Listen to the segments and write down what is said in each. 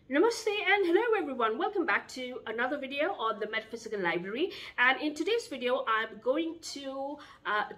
Namaste and hello everyone, welcome back to another video on the Metaphysical Library. And in today's video I'm going to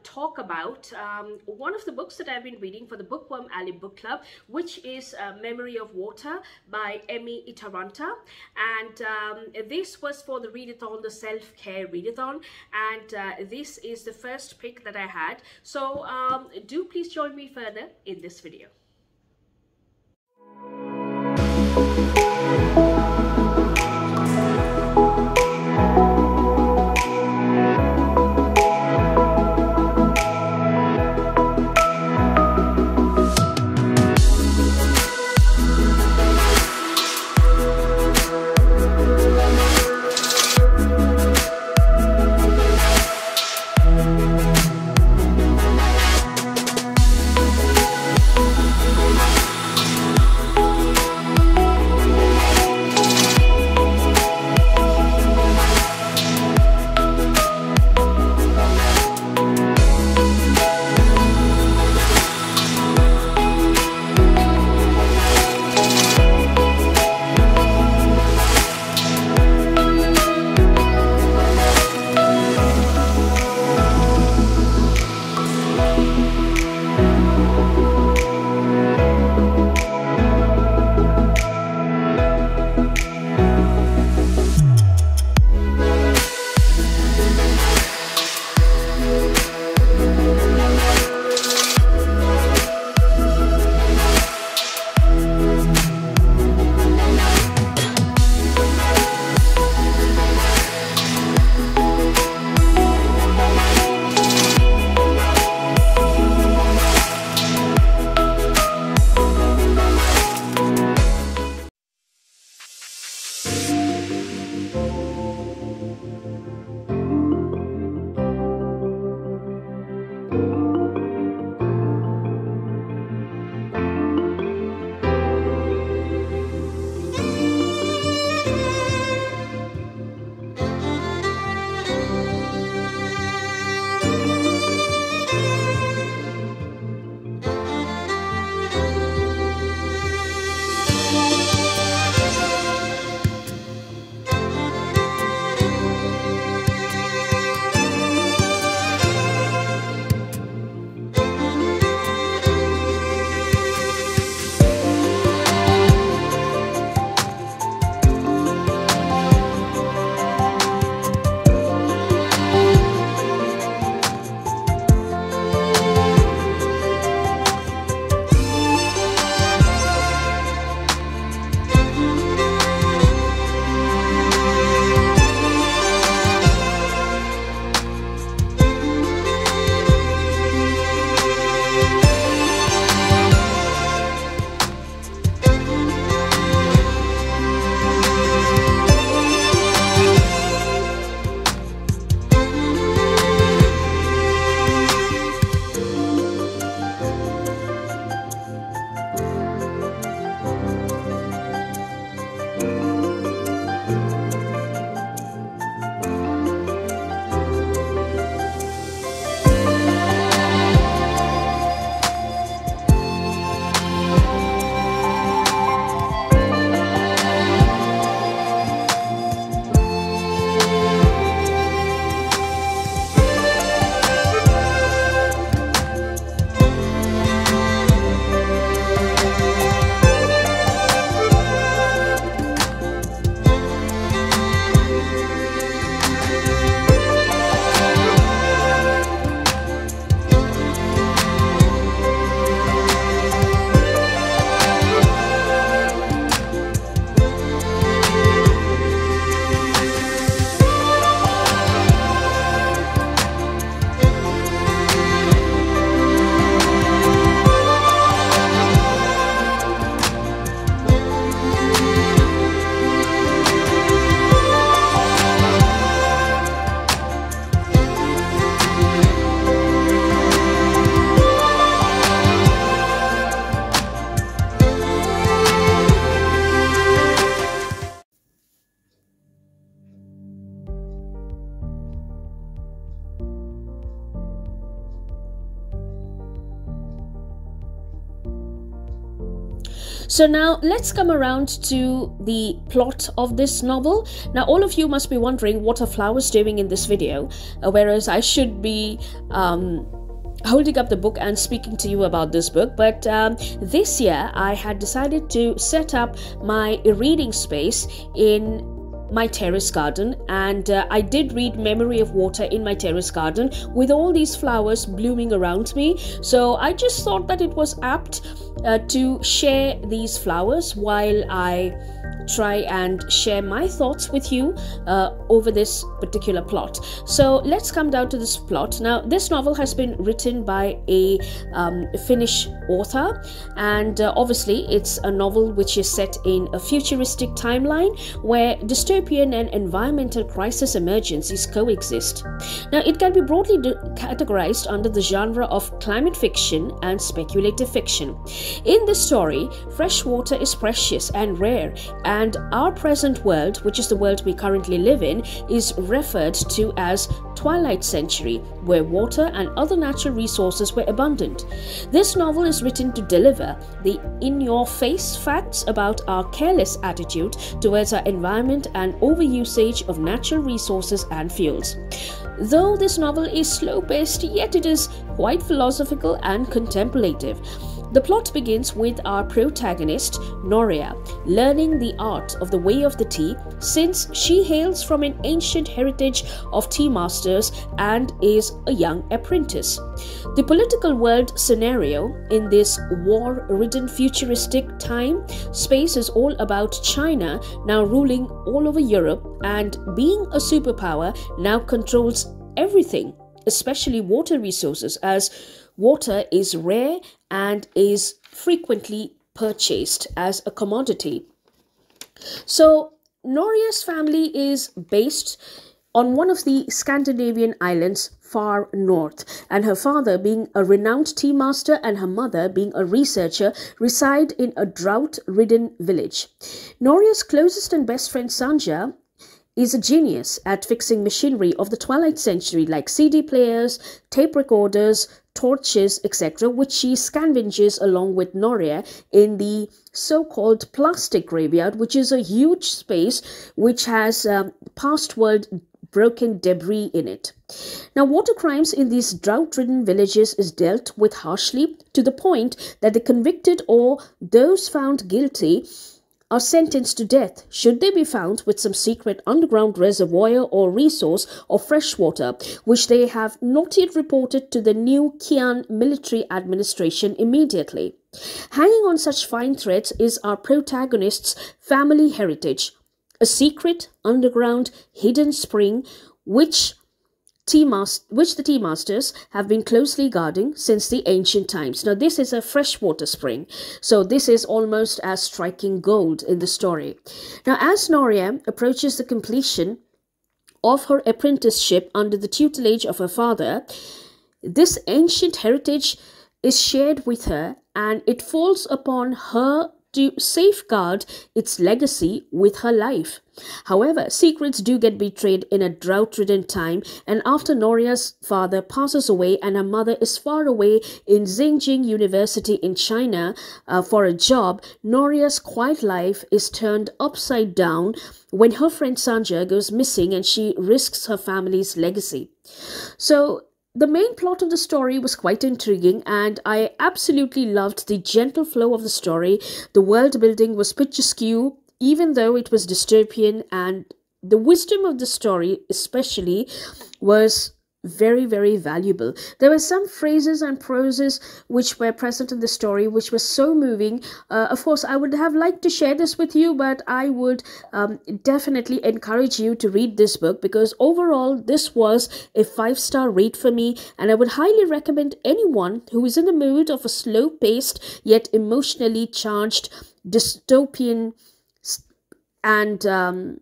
talk about one of the books that I've been reading for the Bookworm Alley Book Club, which is Memory of Water by Emmi Itaranta. And this was for the Readathon, the self-care Readathon, and this is the first pick that I had. So do please join me further in this video. So now let's come around to the plot of this novel. Now all of you must be wondering what are flowers doing in this video, whereas I should be holding up the book and speaking to you about this book. But this year I had decided to set up my reading space in my terrace garden, and I did read Memory of Water in my terrace garden with all these flowers blooming around me. So I just thought that it was apt to share these flowers while I try and share my thoughts with you over this particular plot. So let's come down to this plot. Now this novel has been written by a Finnish author, and obviously it's a novel which is set in a futuristic timeline where dystopian and environmental crisis emergencies coexist. Now it can be broadly categorized under the genre of climate fiction and speculative fiction. In this story, fresh water is precious and rare, and our present world, which is the world we currently live in, is referred to as Twilight Century, where water and other natural resources were abundant. This novel is written to deliver the in-your-face facts about our careless attitude towards our environment and overusage of natural resources and fuels. Though this novel is slow-paced, yet it is quite philosophical and contemplative. The plot begins with our protagonist, Noria, learning the art of the way of the tea, since she hails from an ancient heritage of tea masters and is a young apprentice. The political world scenario in this war-ridden futuristic time space is all about China now ruling all over Europe, and being a superpower now controls everything, especially water resources, as water is rare and is frequently purchased as a commodity. So Noria's family is based on one of the Scandinavian islands far north, and her father, being a renowned tea master and her mother being a researcher, reside in a drought-ridden village. Noria's closest and best friend Sanja is a genius at fixing machinery of the Twilight Century like CD players, tape recorders, torches, etc., which she scavenges along with Noria in the so-called plastic graveyard, which is a huge space which has past world broken debris in it. Now, water crimes in these drought-ridden villages is dealt with harshly, to the point that the convicted or those found guilty are sentenced to death should they be found with some secret underground reservoir or resource of fresh water, which they have not yet reported to the new Qian military administration immediately. Hanging on such fine threads is our protagonist's family heritage, a secret underground hidden spring which the tea masters have been closely guarding since the ancient times. Now, this is a freshwater spring, so this is almost as striking gold in the story. Now, as Noria approaches the completion of her apprenticeship under the tutelage of her father, this ancient heritage is shared with her, and it falls upon her to safeguard its legacy with her life. However, secrets do get betrayed in a drought-ridden time, and after Noria's father passes away and her mother is far away in Xinjiang University in China for a job, Noria's quiet life is turned upside down when her friend Sanja goes missing and she risks her family's legacy. So, the main plot of the story was quite intriguing, and I absolutely loved the gentle flow of the story. The world building was picturesque, even though it was dystopian, and the wisdom of the story especially was very, very valuable. There were some phrases and proses which were present in the story which was so moving. Of course, I would have liked to share this with you, but I would definitely encourage you to read this book, because overall this was a 5-star read for me, and I would highly recommend anyone who is in the mood of a slow-paced yet emotionally charged dystopian and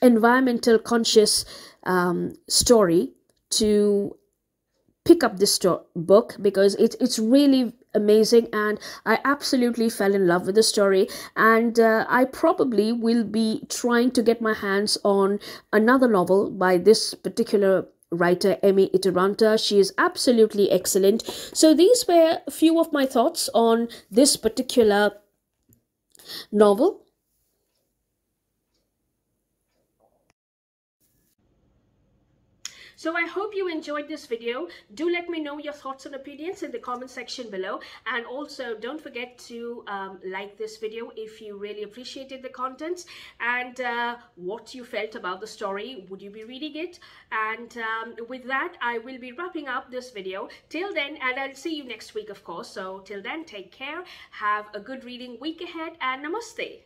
environmental conscious story to pick up this book, because it's really amazing, and I absolutely fell in love with the story. And I probably will be trying to get my hands on another novel by this particular writer, Emmi Itaranta. She is absolutely excellent. So these were a few of my thoughts on this particular novel. So I hope you enjoyed this video. Do let me know your thoughts and opinions in the comment section below. And also don't forget to like this video if you really appreciated the contents and what you felt about the story. Would you be reading it? And with that, I will be wrapping up this video. Till then, and I'll see you next week, of course. So till then, take care. Have a good reading week ahead and namaste.